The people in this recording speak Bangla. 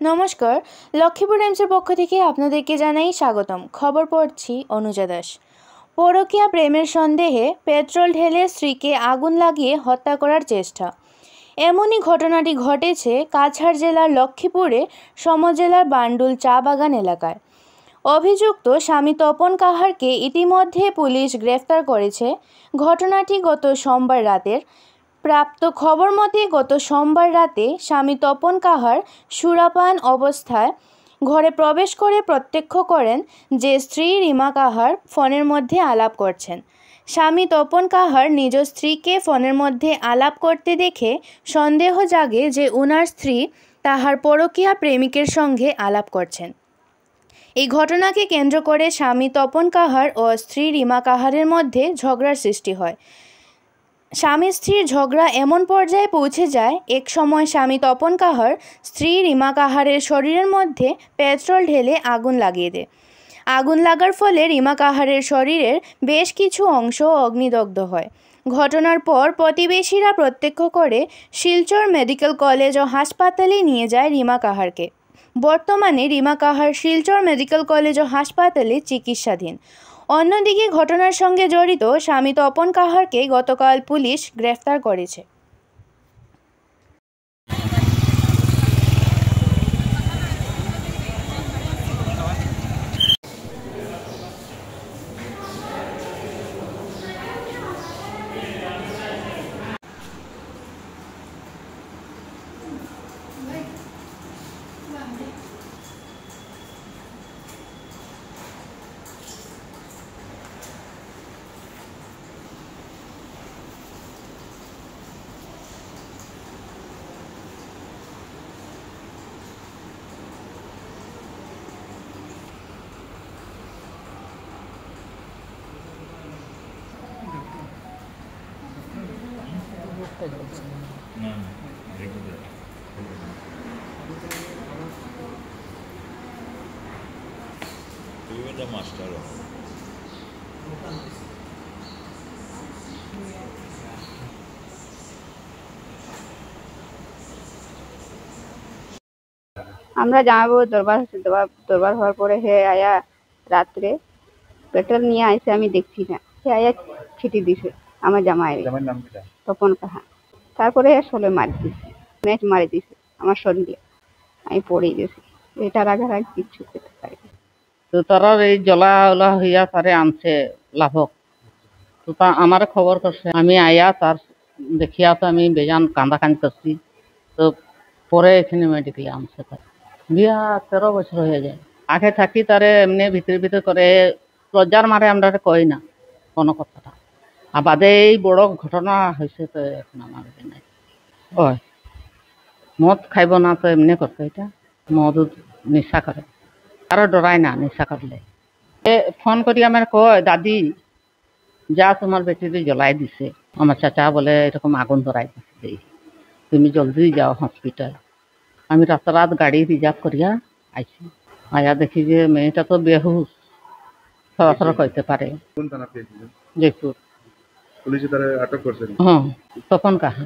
নমস্কার, লক্ষ্মীপুর টাইমসের পক্ষ থেকে আপনাদেরকে জানাই স্বাগতম। খবর পড়ছি অনুজা দাস। পরকীয়া প্রেমের সন্দেহে পেট্রোল ঢেলে স্ত্রীকে আগুন লাগিয়ে হত্যা করার চেষ্টা। এমনই ঘটনাটি ঘটেছে কাছাড় জেলার লক্ষ্মীপুরে সমজেলার বান্ডুল চা বাগান এলাকায়। অভিযুক্ত স্বামী তপন কাহারকে ইতিমধ্যে পুলিশ গ্রেফতার করেছে। ঘটনাটি গত সোমবার রাতের। প্রাপ্ত খবর মতে গত সোমবার রাতে স্বামী তপন কাহার সুরাপান অবস্থায় ঘরে প্রবেশ করে প্রত্যক্ষ করেন যে স্ত্রী রিমা কাহার ফোনের মধ্যে আলাপ করছেন। স্বামী তপন কাহার নিজ স্ত্রীকে ফোনের মধ্যে আলাপ করতে দেখে সন্দেহ জাগে যে উনার স্ত্রী তাহার পরকীয়া প্রেমিকের সঙ্গে আলাপ করছেন। এই ঘটনাকে কেন্দ্র করে স্বামী তপন কাহার ও স্ত্রী রিমা কাহারের মধ্যে ঝগড়ার সৃষ্টি হয়। স্বামী স্ত্রীর ঝগড়া এমন পর্যায়ে পৌঁছে যায়, এক সময় স্বামী তপন কাহার স্ত্রী রিমা কাহারের শরীরের মধ্যে পেট্রোল ঢেলে আগুন লাগিয়ে দেয়। আগুন লাগার ফলে রিমা কাহারের শরীরের বেশ কিছু অংশ অগ্নিদগ্ধ হয়। ঘটনার পর প্রতিবেশীরা প্রত্যক্ষ করে শিলচর মেডিকেল কলেজ ও হাসপাতালে নিয়ে যায় রিমা কাহারকে। বর্তমানে রিমা কাহার শিলচর মেডিকেল কলেজ ও হাসপাতালে চিকিৎসাধীন। অন্যদিকে ঘটনার সঙ্গে জড়িত স্বামী তপন কাহারকে গতকাল পুলিশ গ্রেফতার করেছে। মাস্টার আমরা জামাইবাবু দরবার হওয়ার পরে হে আয়া রাত্রে পেট্রোল নিয়ে আইসে, আমি দেখছি না, হে আয়া ছিটি দিছে আমার জামাই তপন কাহা। তারপরে শোলে মারি দিছে, ম্যাচ মারি দিছে আমার শরীরে, আমি পড়ে গেছি। এটার আগে আর কিচ্ছু করতে পারি। তো তারা এই জ্বলা ওলা হইয়া তারে আনছে লাভক। তো তা আমার খবর করছে, আমি আয়া তার দেখিয়া তো আমি বেজান কান্দাকান্দি করছি। তো পরে এখানে মেডিকেলে আনছে। তার বিয়া 13 বছর হয়ে যায়। আগে থাকি তারে এমনি ভিতরে করে লজ্জার মারে আমরা কই না কোনো কথাটা। আর বাদে এই বড় ঘটনা হয়েছে তো এখন আমার নাই। ওই মদ খাইব না তো এমনি করতো, এটা মদ নেশা করে, আরো ডরায় না নেশা করলে। ফোন করি আমার কয়, দাদি যা তোমার বেটিতে জ্বলাই দিছে, আমার চাচা বলে এরকম আগুন ধরাই দিচ্ছে, তুমি জলদি যাও হসপিটাল। আমি রাতারাত গাড়ি রিজার্ভ করিয়া আইছি। আয়া দেখি যে মেয়েটা তো বেহুশ, সরাসরি কইতে পারে। জয়পুর পুলিশে তারা আটক করছে। হ্যাঁ, তপন কাহা।